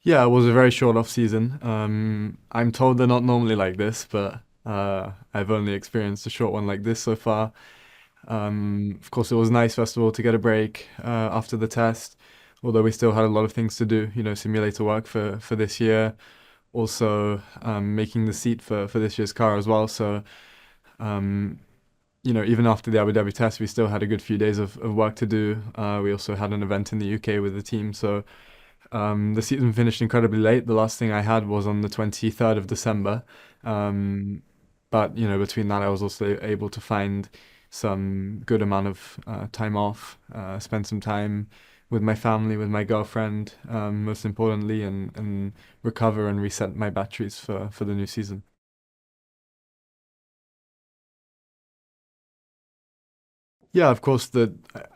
Yeah, it was a very short off season. I'm told they're not normally like this, but I've only experienced a short one like this so far. Of course, it was nice, first of all, to get a break after the test, although we still had a lot of things to do, simulator work for this year. Also, making the seat for this year's car as well. So, um, even after the Abu Dhabi test, we still had a good few days of work to do. We also had an event in the UK with the team. So, the season finished incredibly late. The last thing I had was on the 23rd of December. Um, but, between that, I was also able to find some good amount of time off, spend some time with my family, with my girlfriend, most importantly, and recover and reset my batteries for the new season. Yeah, of course,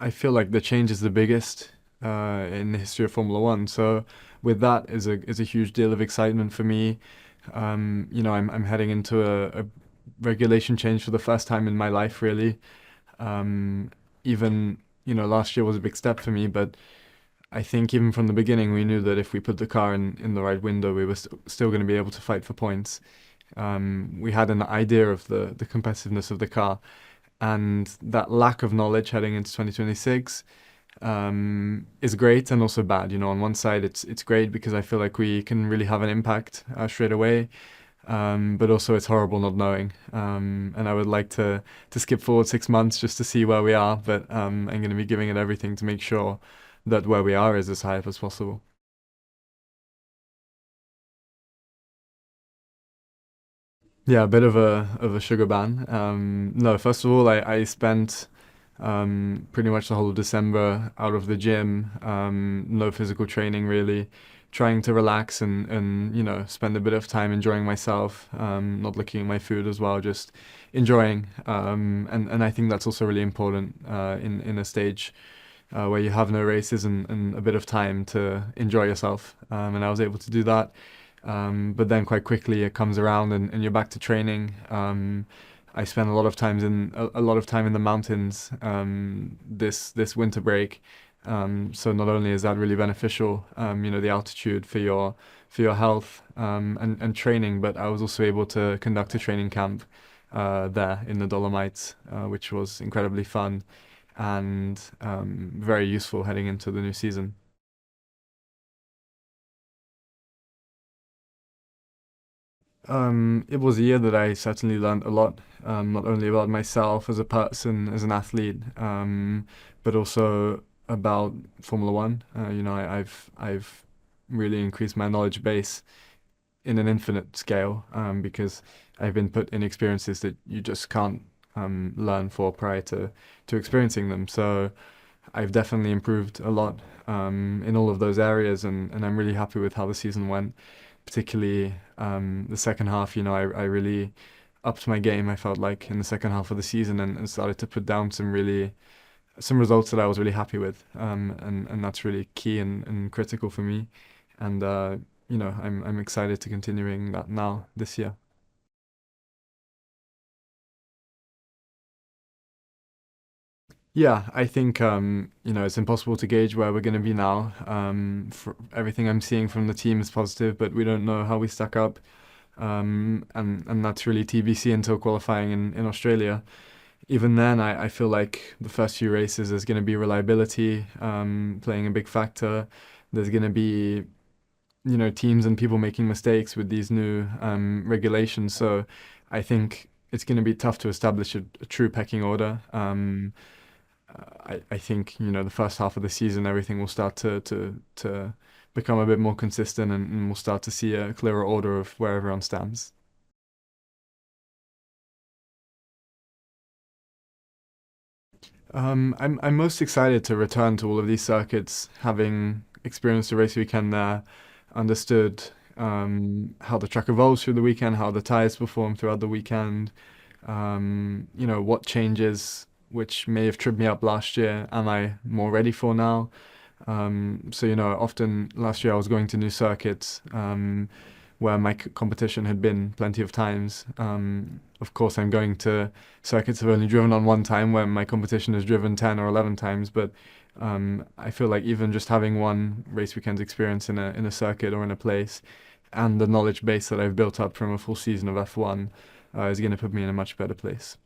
I feel like the change is the biggest in the history of Formula One. So with that is a huge deal of excitement for me. I'm heading into a regulation change for the first time in my life, really. Um, even last year was a big step for me, but I think even from the beginning we knew that if we put the car in the right window, we were still going to be able to fight for points. We had an idea of the competitiveness of the car, and that lack of knowledge heading into 2026 is great and also bad. On one side, it's great because I feel like we can really have an impact straight away, but also it's horrible not knowing. And I would like to skip forward 6 months just to see where we are, but I'm going to be giving it everything to make sure that where we are is as high up as possible. Yeah, a bit of a sugar ban. No, first of all, I spent pretty much the whole of December out of the gym, no physical training really, trying to relax and spend a bit of time enjoying myself, not looking at my food as well, just enjoying. And I think that's also really important in a stage where you have no races and a bit of time to enjoy yourself. And I was able to do that. But then quite quickly it comes around and you're back to training. I spent a lot of time in the mountains this winter break. So not only is that really beneficial, the altitude for your health and training, but I was also able to conduct a training camp there in the Dolomites, which was incredibly fun and very useful heading into the new season. It was a year that I certainly learned a lot, not only about myself as a person, as an athlete, but also about Formula One. I've really increased my knowledge base in an infinite scale because I've been put in experiences that you just can't learn for prior to experiencing them. So I've definitely improved a lot in all of those areas, and I'm really happy with how the season went, particularly the second half. I really upped my game, I felt like, in the second half of the season and started to put down some results that I was really happy with. And that's really key and critical for me. And I'm excited to continuing that now this year. Yeah, I think it's impossible to gauge where we're going to be now. For everything I'm seeing from the team is positive, but we don't know how we stack up. And that's really TBC until qualifying in Australia. Even then, I feel like the first few races there's going to be reliability playing a big factor. There's going to be teams and people making mistakes with these new regulations. So I think it's going to be tough to establish a true pecking order. I think the first half of the season everything will start to become a bit more consistent, and we'll start to see a clearer order of where everyone stands. I'm most excited to return to all of these circuits, having experienced a race weekend there, understood how the track evolves through the weekend, how the tires perform throughout the weekend, what changes which may have tripped me up last year, am I more ready for now? So often last year I was going to new circuits, where my competition had been plenty of times. Of course, I'm going to circuits I've only driven on one time, where my competition has driven 10 or 11 times. But I feel like even just having one race weekend experience in a circuit or in a place, and the knowledge base that I've built up from a full season of F1, is going to put me in a much better place.